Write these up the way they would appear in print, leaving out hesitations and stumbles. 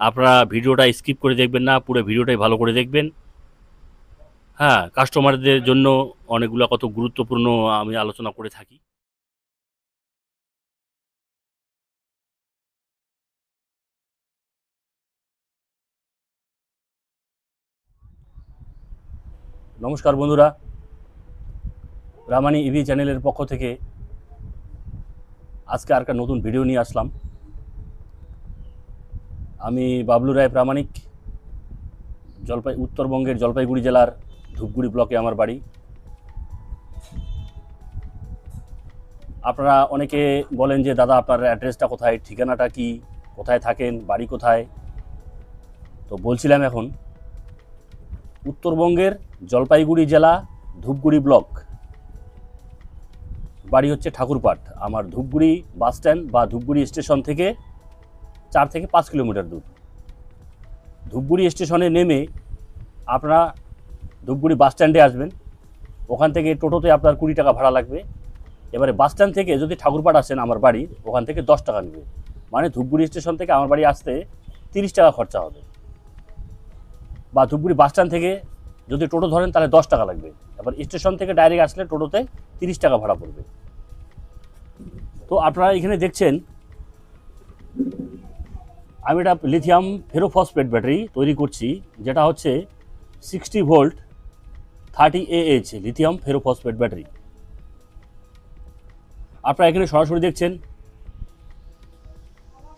আপনারা ভিডিওটা স্কিপ করে দেখবেন না, পুরো ভিডিওটাই ভালো করে দেখবেন। হ্যাঁ, কাস্টমারদের জন্য অনেকগুলো কত গুরুত্বপূর্ণ আমি আলোচনা করে থাকি। নমস্কার বন্ধুরা, রামানি ইভি চ্যানেলের পক্ষ থেকে আজকে আর একটা নতুন ভিডিও নিয়ে আসলাম। আমি বাবলু রায় প্রামাণিক, উত্তরবঙ্গের জলপাইগুড়ি জেলার ধূপগুড়ি ব্লকে আমার বাড়ি। আপনারা অনেকে বলেন যে দাদা আপনার অ্যাড্রেসটা কোথায়, ঠিকানাটা কি, কোথায় থাকেন, বাড়ি কোথায়। তো বলছিলাম এখন উত্তরবঙ্গের জলপাইগুড়ি জেলা ধূপগুড়ি ব্লক, বাড়ি হচ্ছে ঠাকুরপাট। আমার ধূপগুড়ি বাস স্ট্যান্ড বা ধূপগুড়ি স্টেশন থেকে 4 থেকে 5 কিলোমিটার দূর। ধূপগুড়ি স্টেশনে নেমে আপনারা ধূপগুড়ি বাস স্ট্যান্ডে আসবেন। ওখান থেকে টোটোতে আপনার 20 টাকা ভাড়া লাগবে। এবারে বাস স্ট্যান্ড থেকে যদি ঠাকুরপাট আসেন আমার বাড়ি, ওখান থেকে 10 টাকা নেবে। মানে ধূপগুড়ি স্টেশন থেকে আমার বাড়ি আসতে 30 টাকা খরচা হবে। বা ধূপগুড়ি বাস স্ট্যান্ড থেকে যদি টোটো ধরেন তাহলে 10 টাকা লাগবে। এবার স্টেশন থেকে ডাইরেক্ট আসলে টোটোতে 30 টাকা ভাড়া পড়বে। তো আপনারা এখানে দেখছেন আমি একটা লিথিয়াম ফেরোফসফেট ব্যাটারি তৈরি করছি, যেটা হচ্ছে 60 volt 30 AH lithium ferrophosphate battery. আপনারা এখানে সরাসরি দেখছেন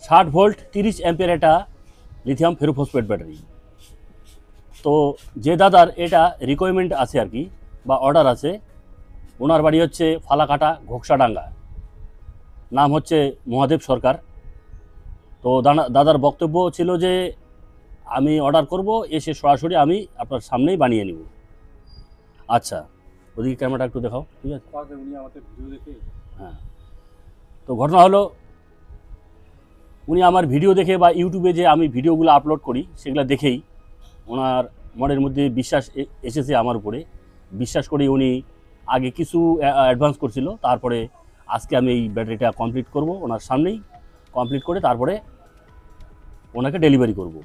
60 ভোল্ট 30 অ্যাম্পিয়ার একটা লিথিয়াম ফেরোফসফেট ব্যাটারি। তো যে দাদার এটা রিকোয়ারমেন্ট আছে আর কি, বা অর্ডার আছে, ওনার বাড়ি হচ্ছে ফালাকাটা ঘোকসাডাঙ্গা, নাম হচ্ছে মহাদেব সরকার। তো দাদার বক্তব্য ছিল যে আমি অর্ডার করব, এসে সরাসরি আমি আপনার সামনেই বানিয়ে নিব। আচ্ছা, ওদিকে ক্যামেরাটা একটু দেখাও, ঠিক আছে? হ্যাঁ, তো ঘটনা হলো উনি আমার ভিডিও দেখে বা ইউটিউবে যে আমি ভিডিওগুলো আপলোড করি সেগুলো দেখেই ওনার মনের মধ্যে বিশ্বাস এসেছে আমার উপরে। বিশ্বাস করে উনি আগে কিছু অ্যাডভান্স করছিল, তারপরে আজকে আমি এই ব্যাটারিটা কমপ্লিট করব ওনার সামনেই। কমপ্লিট করে তারপরে ওনাকে ডেলিভারি করব।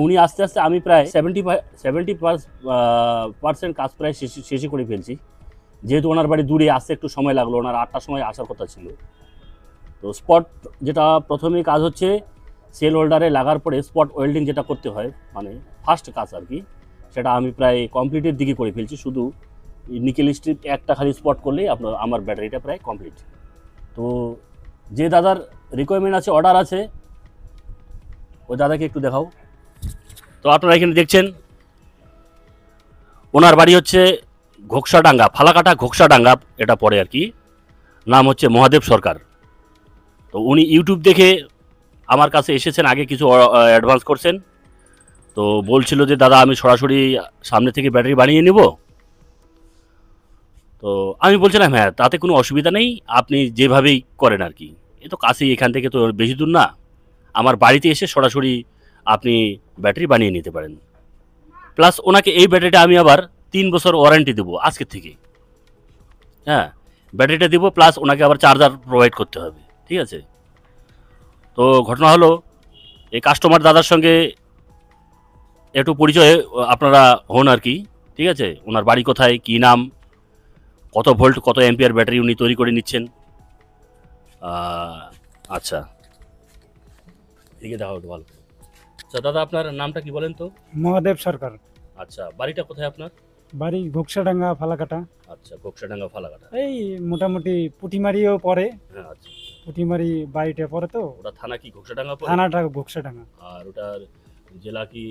উনি আস্তে আস্তে আমি প্রায় 70% কাজ প্রায় শেষে করে ফেলছি। যেহেতু ওনার বাড়ি দূরে, আসতে একটু সময় লাগলো, ওনার 8টার সময় আসার কথা ছিল। তো স্পট যেটা প্রথমেই কাজ হচ্ছে, সেল হোল্ডারে লাগার পরে স্পট ওয়েল্ডিং যেটা করতে হয়, মানে ফার্স্ট কাজ আর কি, সেটা আমি প্রায় কমপ্লিটের দিকে করে ফেলছি। শুধু নিকেল স্ট্রিপ একটা খালি স্পট করলেই আমার ব্যাটারিটা প্রায় কমপ্লিট। তো যে দাদার রিকোয়ারমেন্ট আছে, অর্ডার আছে, ওই দাদাকে একটু দেখাও। তো আপনারা এখানে দেখছেন ওনার বাড়ি হচ্ছে ঘোকসাডাঙ্গা, ফালাকাটা ঘোকসাডাঙ্গা এটা পড়ে আর কি, নাম হচ্ছে মহাদেব সরকার। তো উনি ইউটিউব দেখে আমার কাছে এসেছেন, আগে কিছু অ্যাডভান্স করছেন। তো বলছিল যে দাদা আমি সরাসরি সামনে থেকে ব্যাটারি বানিয়ে নেব। তো আমি বলছিলাম হ্যাঁ, তাতে কোনো অসুবিধা নেই, আপনি যেভাবেই করেন আর কি। এ তো কাছেই, এখান থেকে তো বেশি দূর না। আমার বাড়িতে এসে সরাসরি আপনি ব্যাটারি বানিয়ে নিতে পারেন। প্লাস ওনাকে এই ব্যাটারিটা আমি আবার 3 বছর ওয়ারেন্টি দেবো আজকের থেকে। হ্যাঁ, ব্যাটারিটা দিব, প্লাস ওনাকে আবার চার্জার প্রোভাইড করতে হবে, ঠিক আছে? তো ঘটনা হলো এই কাস্টমার দাদার সঙ্গে একটু পরিচয় আপনারা হন আর কি, ঠিক আছে? ওনার বাড়ি কোথায়, কী নাম, কত ভোল্ট কত অ্যাম্পিয়ার ব্যাটারি উনি তৈরি করে নিচ্ছেন। আচ্ছা, এদিকে দেখাও একটু ভালো। আচ্ছা দাদা, আপনার নামটা কি বলেন তো? মহাদেব সরকার। আচ্ছা, বাড়িটা কোথায় আপনার? বাড়ি ঘোকসাডাঙ্গা ফালাকাটা। আচ্ছা, ঘোকসাডাঙ্গা ফালাকাটা। এই মোটামুটি পুটিমারিও পড়ে। হ্যাঁ, আচ্ছা, পুটিমারি বাড়িটা পড়ে। তো ওটা থানা কি ঘোকসাডাঙ্গা পড়ে? থানাটা ঘোকসাডাঙ্গা। আর ওটার জেলা কি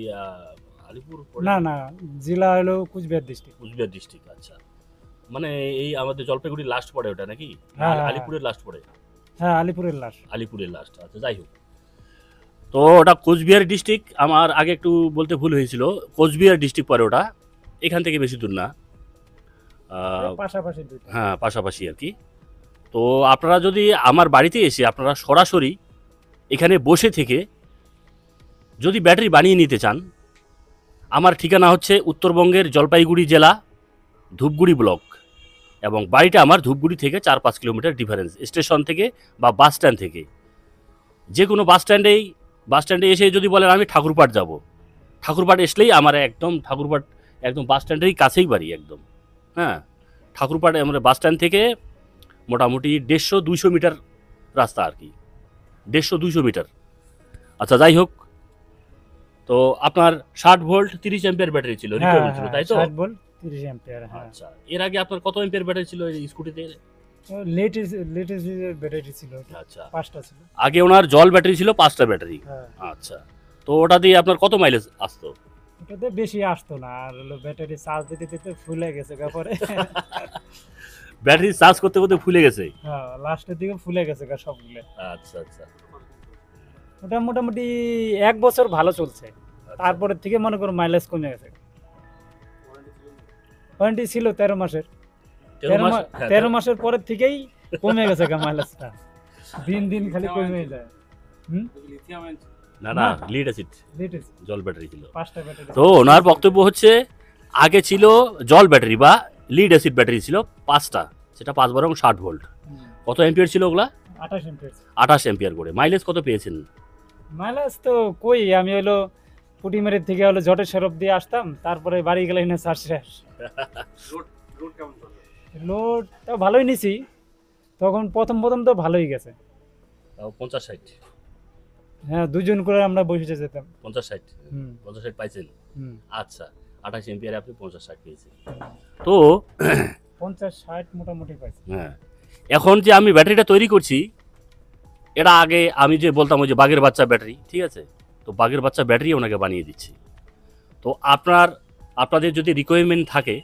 আলিপুর পড়ে? না না, জেলা হলো কুচবিহার ডিস্ট্রিক্ট। কুচবিহার ডিস্ট্রিক্ট। আচ্ছা, মানে এই আমাদের জলপাইগুড়ির লাস্ট পড়ে ওটা নাকি? হ্যাঁ, আলিপুরের লাস্ট পড়ে? হ্যাঁ, আলিপুরের লাস্ট। আলিপুরের লাস্ট, আচ্ছা যাই হোক। তো ওটা কোচবিহার ডিস্ট্রিক্ট, আমার আগে একটু বলতে ভুল হয়েছিল, কোচবিহার ডিস্ট্রিক্ট পরে ওটা, এখান থেকে বেশি দূর না, পাশাপাশি। হ্যাঁ পাশাপাশি আর কি। তো আপনারা যদি আমার বাড়িতে এসে আপনারা সরাসরি এখানে বসে থেকে যদি ব্যাটারি বানিয়ে নিতে চান, আমার ঠিকানা হচ্ছে উত্তরবঙ্গের জলপাইগুড়ি জেলা ধূপগুড়ি ব্লক, এবং বাড়িটা আমার ধূপগুড়ি থেকে 4-5 কিলোমিটার ডিফারেন্স, স্টেশন থেকে বা বাস স্ট্যান্ড থেকে। যে কোনো বাস স্ট্যান্ডেই বাস স্ট্যান্ডে এসে যদি বলেন আমি ঠাকুরপাট যাব, ঠাকুরপাট আসলেই আমার একদম ঠাকুরপাট একদম বাস স্ট্যান্ডেরই কাছেই বাড়ি একদম। হ্যাঁ, ঠাকুরপাট আমরা বাস স্ট্যান্ড থেকে মোটামুটি 150-200 মিটার রাস্তা আর কি, 150-200 মিটার। আচ্ছা যাই হোক, তো আপনার 60 ভোল্ট 30 অ্যাম্পিয়ার ব্যাটারি ছিল, হ্যাঁ রিকোয়ারমেন্ট ছিল, হ্যাঁ তাই তো? 60 ভোল্ট 30 অ্যাম্পিয়ার। হ্যাঁ, আচ্ছা, এর আগে আপনার কত অ্যাম্পিয়ার ব্যাটারি ছিল এই স্কুটিতে? লেটেস্ট ব্যাটারি ছিল ওটা, আচ্ছা, 5টা ছিল। আগে ওনার জল ব্যাটারি ছিল 5টা ব্যাটারি। হ্যাঁ, আচ্ছা, তো ওটা দিয়ে আপনার কত মাইলেজ আসতো? ওটাতে বেশি আসতো না, আর হলো ব্যাটারি চার্জ দিতে দিতে ফুলে গেছে পরে। ব্যাটারি চার্জ করতে করতে ফুলে গেছে? হ্যাঁ, লাস্টের দিকে ফুলে গেছে সবগুলো। আচ্ছা আচ্ছা। ওটা মোটামুটি 1 বছর ভালো চলছে, তারপরে থেকে মনে করো মাইলেজ কমে গেছে। ওয়ারেন্টি ছিল 13 মাসের। 13 মাসের পরের থেকেই কমে গেছে মাইলেজটা, দিন দিন খালি কমে যায়। না না। লিড অ্যাসিড লেটেস্ট জল ব্যাটারি ছিল। 5টা ব্যাটারি। তো ওনার বক্তব্য হচ্ছে আগে ছিল জল ব্যাটারি বা লিড অ্যাসিড ব্যাটারি ছিল 5টা, সেটা 5 ভোল্ট। কত অ্যাম্পিয়ার ছিল ওগুলা? 28 অ্যাম্পিয়ার। 28 অ্যাম্পিয়ার করে। মাইলেজ কত পেয়েছেন? মাইলেজ তো কই, আমি হলো পুটিমারির থেকে হলো জটের সরব দিয়ে আসতাম, তারপরে বাড়ি গেলে না চার্জ শেষ। লোডটা ভালোই নিছি, তখন প্রথম প্রথম তো ভালোই গেছে। 50-60? হ্যাঁ, দুজন করে আমরা বসে যেতাম। 50-60? হুম 50-60 পাইছেন? হুম আচ্ছা, 28 এম্পিয়ারে আপনি 50-60 পেয়েছেন। তো 50-60 মোটামুটি পাইছি। হ্যাঁ, এখন যে আমি ব্যাটারিটা তৈরি করছি, এটা আগে আমি যে বলতাম ওই যে বাঘের বাচ্চা ব্যাটারি, ঠিক আছে, তো বাঘের বাচ্চা ব্যাটারি ওনাকে বানিয়ে দিচ্ছি। তো আপনাদের যদি রিকোয়ারমেন্ট থাকে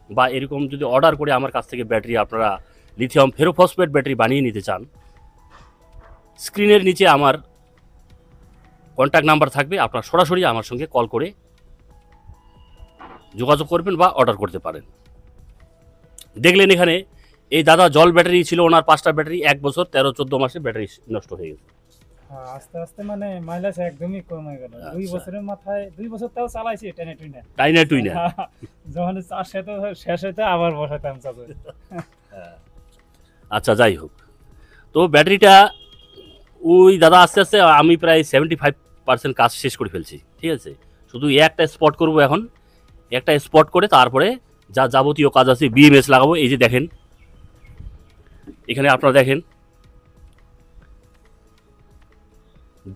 বা এরকম যদি অর্ডার করে আমার কাছ থেকে ব্যাটারি আপনারা লিথিয়াম ফেরোফসফেট ব্যাটারি বানিয়ে নিতে চান, স্ক্রিনের নিচে আমার কন্ট্যাক্ট নাম্বার থাকবে, আপনারা সরাসরি আমার সঙ্গে কল করে যোগাযোগ করবেন বা অর্ডার করতে পারেন। দেখলেন এখানে এই দাদা জল ব্যাটারি ছিল ওনার 5টা ব্যাটারি, 1 বছর 13-14 মাসে ব্যাটারি নষ্ট হয়ে গেছে। হ্যাঁ, আস্তে আস্তে মানে মাইলেজ একদমই কমে গেল। 2 আচ্ছা। বছরের মাথায় 2 বছর তাও চালাইছি টেনে টুইনে। টাইনা টুইনা। যখন চার্জ শেষ হইতে আবার বসাতাম চার্জে। আচ্ছা যাই হোক, তো ব্যাটারিটা ওই দাদা আস্তে আস্তে আমি প্রায় 75% কাজ শেষ করে ফেলছি, ঠিক আছে, শুধু একটা স্পট করব এখন, একটা স্পট করে তারপরে যা যাবতীয় কাজ আছে বিএমএস লাগাবো। এই যে দেখেন এখানে আপনারা দেখেন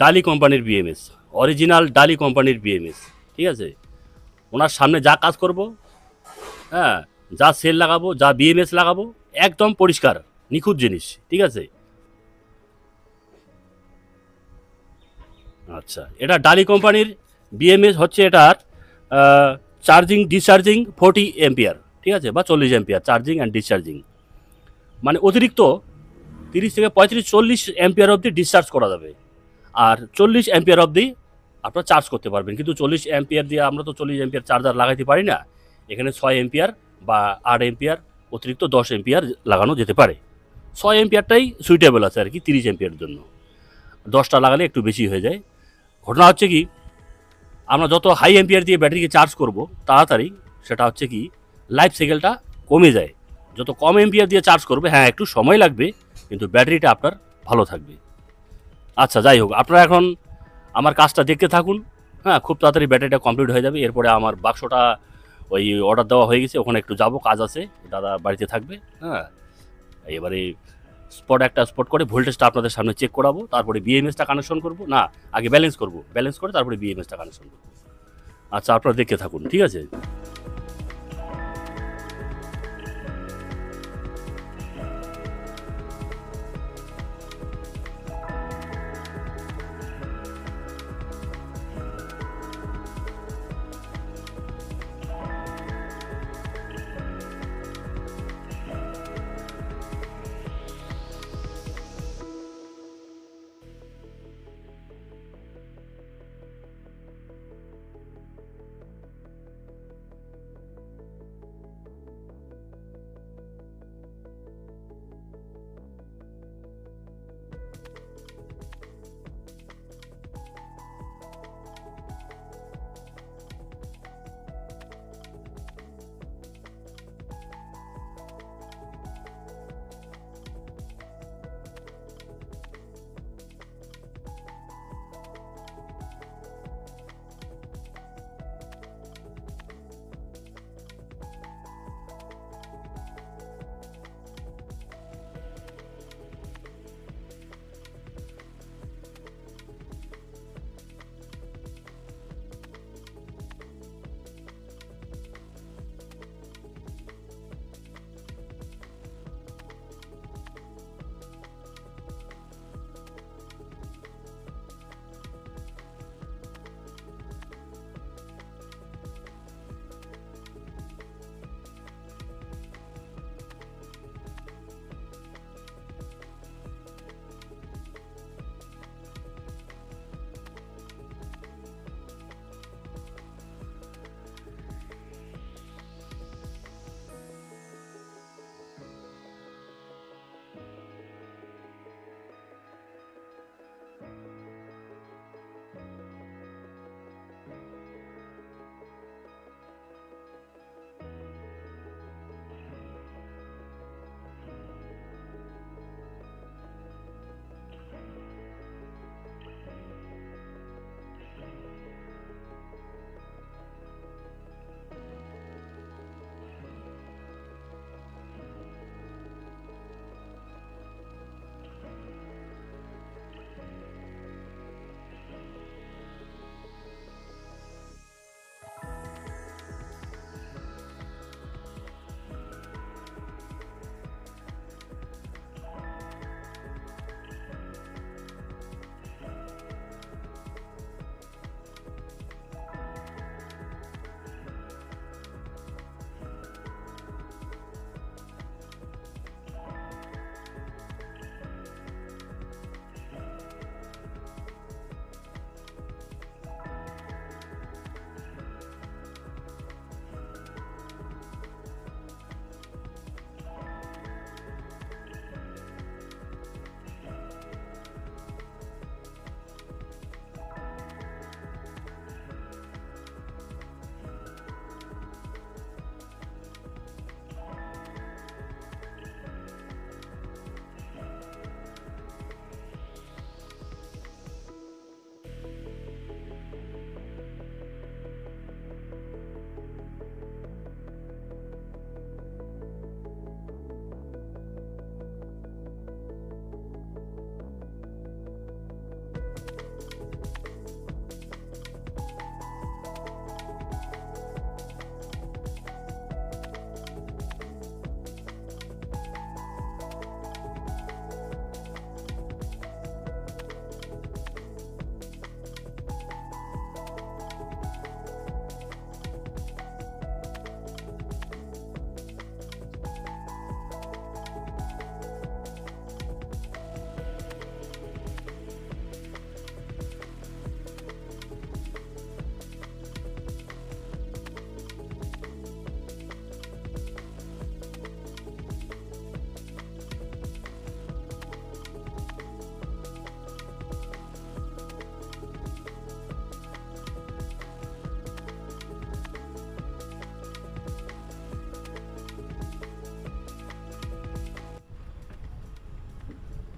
ডালি কোম্পানির বিএমএস, অরিজিনাল ডালি কোম্পানির বিএমএস, ঠিক আছে। ওনার সামনে যা কাজ করব, হ্যাঁ, যা সেল লাগাবো, যা বিএমএস লাগাবো, একদম পরিষ্কার নিখুঁত জিনিস, ঠিক আছে। আচ্ছা, এটা ডালি কোম্পানির বিএমএস হচ্ছে এটার চার্জিং ডিসচার্জিং 40 এম্পিয়ার, ঠিক আছে, বা 40 এম্পিয়ার চার্জিং অ্যান্ড ডিসচার্জিং, মানে অতিরিক্ত 30 থেকে 35-40 এম্পিয়ার অবধি ডিসচার্জ করা যাবে, আর 40 এম্পিয়ার অবধি আপনারা চার্জ করতে পারবেন। কিন্তু 40 এম্পিয়ার দিয়ে আমরা তো 40 এম্পিয়ার চার্জার লাগাইতে পারি না, এখানে 6 এম্পিয়ার বা 8 এম্পিয়ার অতিরিক্ত 10 এম্পিয়ার লাগানো যেতে পারে। 6 এম্পিয়ারটাই সুইটেবল আছে আর কি 30 এম্পিয়ারের জন্য, 10টা লাগালে একটু বেশি হয়ে যায়। ঘটনা হচ্ছে কি, আমরা যত হাই এম্পিয়ার দিয়ে ব্যাটারিকে চার্জ করব তাড়াতাড়ি, সেটা হচ্ছে কি লাইফ সাইকেলটা কমে যায়। যত কম এম্পিয়ার দিয়ে চার্জ করবে, হ্যাঁ একটু সময় লাগবে, কিন্তু ব্যাটারিটা আপনার ভালো থাকবে। আচ্ছা যাই হোক, আপনারা এখন আমার কাজটা দেখতে থাকুন, হ্যাঁ, খুব তাড়াতাড়ি ব্যাটারিটা কমপ্লিট হয়ে যাবে। এরপরে আমার বাক্সটা ওই অর্ডার দেওয়া হয়ে গেছে, ওখানে একটু যাব, কাজ আছে, দাদা বাড়িতে থাকবে। হ্যাঁ, এবারে একটা স্পট করে ভোল্টেজটা আপনাদের সামনে চেক করাবো, তারপরে বিএমএসটা কানেকশন করব, না আগে ব্যালেন্স করব, ব্যালেন্স করে তারপরে বিএমএসটা কানেকশন করব। আচ্ছা, আপনারা দেখতে থাকুন, ঠিক আছে।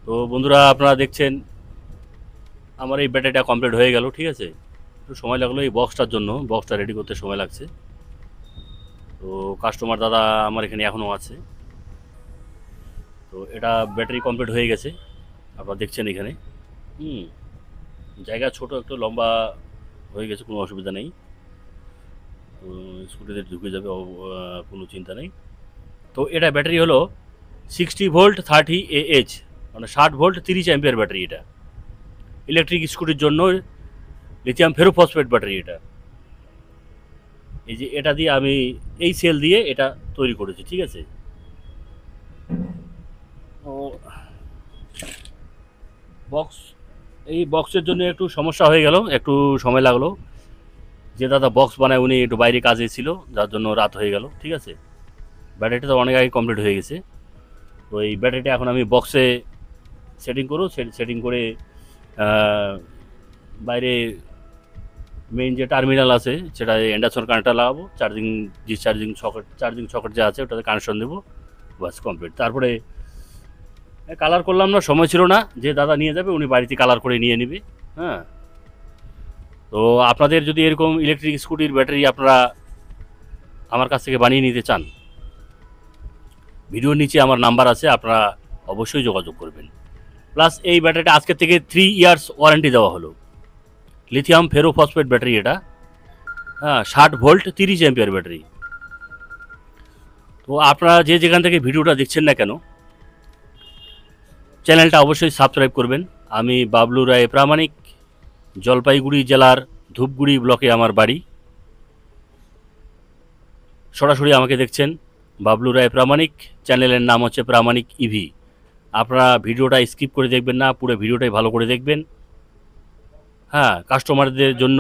তো বন্ধুরা আপনারা দেখছেন আমার এই ব্যাটারিটা কমপ্লিট হয়ে গেল, ঠিক আছে। একটু সময় লাগলো এই বক্সটার জন্য, বক্সটা রেডি করতে সময় লাগছে। তো কাস্টমার দাদা আমার এখানে এখনও আছে। তো এটা ব্যাটারি কমপ্লিট হয়ে গেছে, আপনারা দেখছেন এখানে। জায়গা ছোট, একটু লম্বা হয়ে গেছে, কোনো অসুবিধা নেই। স্কুটিতে ঢুকে যাবে, কোনো চিন্তা নেই। তো এটা ব্যাটারি হলো 60 ভোল্ট 30 AH, মানে 60 ভোল্ট 30 অ্যাম্পিয়ার ব্যাটারি। এটা ইলেকট্রিক স্কুটির জন্য লিথিয়াম ফেরোফসফেট ব্যাটারি এটা। এই যে এটা দিয়ে আমি এই সেল দিয়ে এটা তৈরি করেছি, ঠিক আছে। তো বক্স, এই বক্সের জন্য একটু সমস্যা হয়ে গেল, একটু সময় লাগলো। যে দাদা বক্স বানায় উনি একটু বাইরে কাজে ছিল, যার জন্য রাত হয়ে গেল, ঠিক আছে। ব্যাটারিটা তো অনেক আগে কমপ্লিট হয়ে গেছে। তো এই ব্যাটারিটা এখন আমি বক্সে সেটিং করব, সেটিং করে বাইরে মেইন যে টার্মিনাল আছে সেটা ইন্ডাকশন কানেক্টর লাগাবো, চার্জিং সকেট যা আছে ওটাতে কানেকশন দেবো, বাস কমপ্লিট। তারপরে কালার করলাম না, সময় ছিল না, যে দাদা নিয়ে যাবে উনি বাড়িতে কালার করে নিয়ে নেবে। হ্যাঁ, তো আপনাদের যদি এরকম ইলেকট্রিক স্কুটির ব্যাটারি আপনারা আমার কাছ থেকে বানিয়ে নিতে চান, ভিডিওর নিচে আমার নাম্বার আছে, আপনারা অবশ্যই যোগাযোগ করবেন। প্লাস এই ব্যাটারিটা আজকের থেকে 3 ইয়ার্স ওয়ারেন্টি দেওয়া হলো। লিথিয়াম ফেরোফসফেট ব্যাটারি এটা, হ্যাঁ, 60 ভোল্ট 30 অ্যাম্পিয়ার ব্যাটারি। তো আপনারা যে যেখান থেকে ভিডিওটা দেখছেন না কেন, চ্যানেলটা অবশ্যই সাবস্ক্রাইব করবেন। আমি বাবলু রায় প্রামাণিক, জলপাইগুড়ি জেলার ধূপগুড়ি ব্লকে আমার বাড়ি। সরাসরি আমাকে দেখছেন বাবলু রায় প্রামাণিক, চ্যানেলের নাম হচ্ছে প্রামাণিক ইভি। আপনারা ভিডিওটা স্কিপ করে দেখবেন না, পুরো ভিডিওটাই ভালো করে দেখবেন। হ্যাঁ, কাস্টমারদের জন্য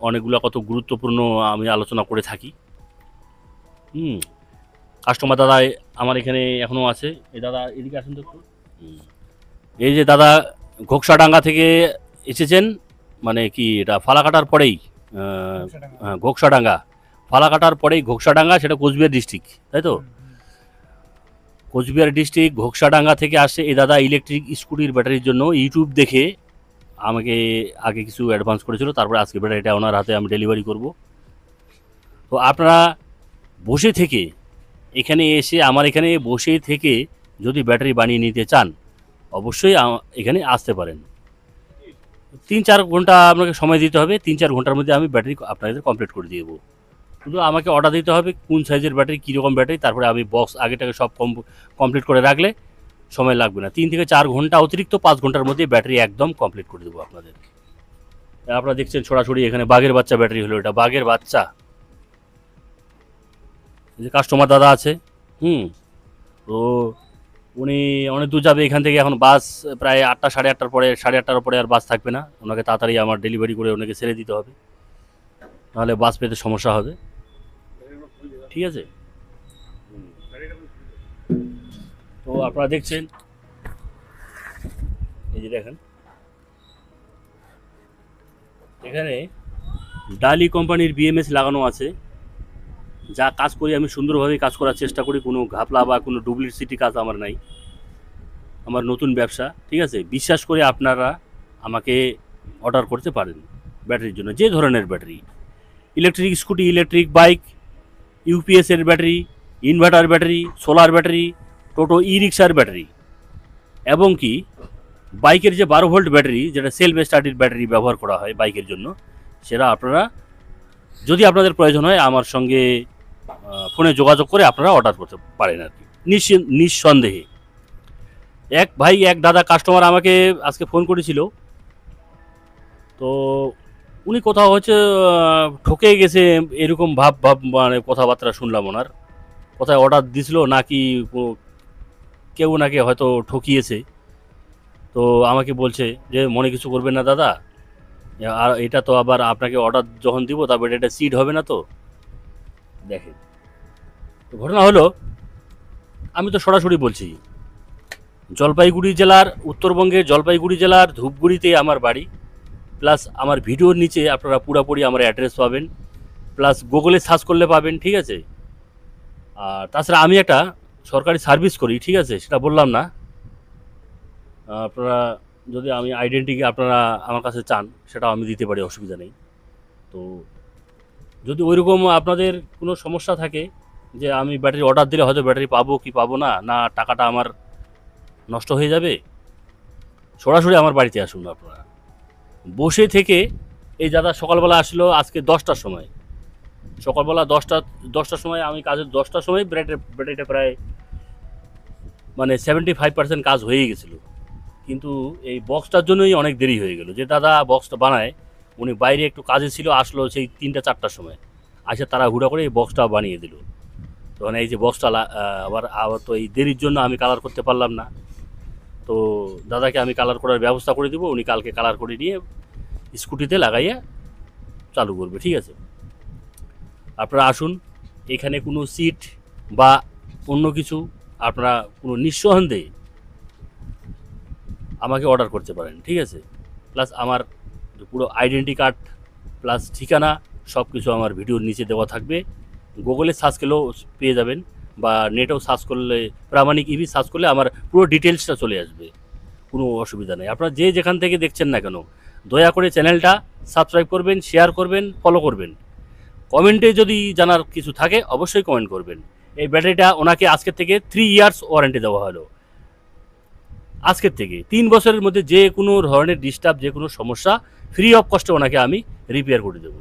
অনেকগুলো কত গুরুত্বপূর্ণ আমি আলোচনা করে থাকি। কাস্টমার দাদা আমার এখানে এখনও আছে। এই দাদা এদিকে আসেন তো একটু। এই যে দাদা ঘোকসাডাঙ্গা থেকে এসেছেন, মানে কি এটা ফালাকাটার পরেই, ঘোকসাডাঙ্গা, ফালাকাটার পরেই ঘোকসাডাঙ্গা, সেটা কোচবিহার ডিস্ট্রিক্ট, তাই তো। কোচবিহার ডিস্ট্রিক্ট ঘোকসাডাঙ্গা থেকে আসে এই দাদা ইলেকট্রিক স্কুটির ব্যাটারির জন্য। ইউটিউব দেখে আমাকে আগে কিছু অ্যাডভান্স করেছিল, তারপরে আজকে ব্যাটারিটা ওনার হাতে আমি ডেলিভারি করব। তো আপনারা বসে থেকে এখানে এসে, আমার এখানে বসে থেকে যদি ব্যাটারি বানিয়ে নিতে চান, অবশ্যই এখানে আসতে পারেন। 3-4 ঘন্টা আপনাকে সময় দিতে হবে, 3-4 ঘন্টার মধ্যে আমি ব্যাটারি আপনাদের কমপ্লিট করে দিয়ে দেবো। শুধু আমাকে অর্ডার দিতে হবে কোন সাইজের ব্যাটারি, কীরকম ব্যাটারি, তারপরে আমি বক্স আগেটাকে সব কমপ্লিট করে রাখলে সময় লাগবে না। 3 থেকে 4 ঘন্টা, অতিরিক্ত 5 ঘন্টার মধ্যে ব্যাটারি একদম কমপ্লিট করে দেবো আপনাদের। আপনারা দেখছেন সরাসরি এখানে বাঘের বাচ্চা ব্যাটারি হলো, এটা বাঘের বাচ্চা। যে কাস্টমার দাদা আছে, তো উনি অনেক দূর যাবে এখান থেকে। এখন বাস প্রায় 8টা, সাড়ে 8টার পরে, 8:30টার পরে আর বাস থাকবে না। ওনাকে তাড়াতাড়ি আমার ডেলিভারি করে ওনাকে ছেড়ে দিতে হবে, নাহলে বাস পেতে সমস্যা হবে, ঠিক আছে। তো আপনারা দেখছেন, এই যে দেখেন এখানে ডালি কোম্পানির BMS লাগানো আছে। যা কাজ করি আমি সুন্দরভাবে কাজ করার চেষ্টা করি, কোনো ঘাপলা বা কোনো ডুপ্লিসিটি কাজ আমার নাই। আমার নতুন ব্যবসা, ঠিক আছে। বিশ্বাস করে আপনারা আমাকে অর্ডার করতে পারেন ব্যাটারির জন্য, যে ধরনের battery, electric scooty, electric bike, UPS-এর battery, inverter battery, solar battery, toto ই-রিক্সার ব্যাটারি, এবং কি বাইকের যে 12 ভোল্ট ব্যাটারি, যেটা সেলফ স্টার্টেড ব্যাটারি ব্যবহার করা হয় বাইকের জন্য, সেটা আপনারা যদি আপনাদের প্রয়োজন হয় আমার সঙ্গে ফোনে যোগাযোগ করে আপনারা অর্ডার করতে পারেন আর কি, নিঃসন্দেহে। এক ভাই, এক দাদা কাস্টমার আমাকে আজকে ফোন করেছিল। তো উনি কোথাও হচ্ছে ঠকে গেছে, এরকম ভাব মানে কথাবার্তা শুনলাম ওনার। কোথায় অর্ডার দিছিল নাকি কেউ নাকি হয়তো ঠকিয়েছে। তো আমাকে বলছে যে মনে কিছু করবেন না দাদা, আর এটা তো আবার আপনাকে অর্ডার যখন দিব তারপরে এটা সিড হবে না। তো দেখেন, ঘটনা হলো, আমি তো সরাসরি বলছি, জলপাইগুড়ি জেলার, উত্তরবঙ্গের জলপাইগুড়ি জেলার ধূপগুড়িতে আমার বাড়ি। প্লাস আমার ভিডিওর নিচে আপনারা পুরোপুরি আমার অ্যাড্রেস পাবেন, প্লাস গুগলে সার্চ করলে পাবেন, ঠিক আছে। আর তাছাড়া আমি একটা সরকারি সার্ভিস করি, ঠিক আছে, সেটা বললাম না। আপনারা যদি আমি আইডেন্টিটি আপনারা আমার কাছে চান সেটাও আমি দিতে পারি, অসুবিধা নেই। তো যদি ওইরকম আপনাদের কোনো সমস্যা থাকে যে আমি ব্যাটারি অর্ডার দিলে হয়তো ব্যাটারি পাবো কি পাবো না, না টাকাটা আমার নষ্ট হয়ে যাবে, সরাসরি আমার বাড়িতে আসুন আপনারা। বসে থেকে এই দাদা সকালবেলা আসলো আজকে 10টার সময়, সকালবেলা 10টার সময়, আমি কাজের 10টার সময় ব্যাটারিটা প্রায় মানে 75% কাজ হয়েই গেছিলো। কিন্তু এই বক্সটার জন্যই অনেক দেরি হয়ে গেল। যে দাদা বক্সটা বানায় উনি বাইরে একটু কাজে ছিল, আসলো সেই 3টা-4টার সময়, আসে তারা হুড়া করে এই বক্সটা বানিয়ে দিল। তো মানে এই যে বক্সটা আবার তো এই দেরির জন্য আমি কালার করতে পারলাম না। তো দাদাকে আমি কালার করার ব্যবস্থা করে দিব, উনি কালকে কালার করে নিয়ে স্কুটিতে লাগাইয়া চালু করবে, ঠিক আছে? আপনারা আসুন, এখানে কোনো সিট বা অন্য কিছু আপনারা কোনো নিঃসন্দেহে আমাকে অর্ডার করতে পারেন, ঠিক আছে? প্লাস আমার পুরো আইডেন্টি কার্ড প্লাস ঠিকানা সব কিছু আমার ভিডিওর নিচে দেওয়া থাকবে। গুগলে সার্চ করলেও পেয়ে যাবেন, বা নেটেও সার্চ করলে, প্রামাণিক ইভি সার্চ করলে আমার পুরো ডিটেলসটা চলে আসবে, কোনো অসুবিধা নেই। আপনারা যে যেখান থেকে দেখছেন না কেন, দয়া করে চ্যানেলটা সাবস্ক্রাইব করবেন, শেয়ার করবেন, ফলো করবেন। কমেন্টে যদি জানার কিছু থাকে অবশ্যই কমেন্ট করবেন। এই ব্যাটারিটা ওনাকে আজকের থেকে 3 ইয়ার্স ওয়ারেন্টি দেওয়া হলো। আজকের থেকে 3 বছরের মধ্যে যে কোনো ধরনের ডিস্টার্ব, যে কোনো সমস্যা ফ্রি অফ কস্টে ওনাকে আমি রিপেয়ার করে দেবো।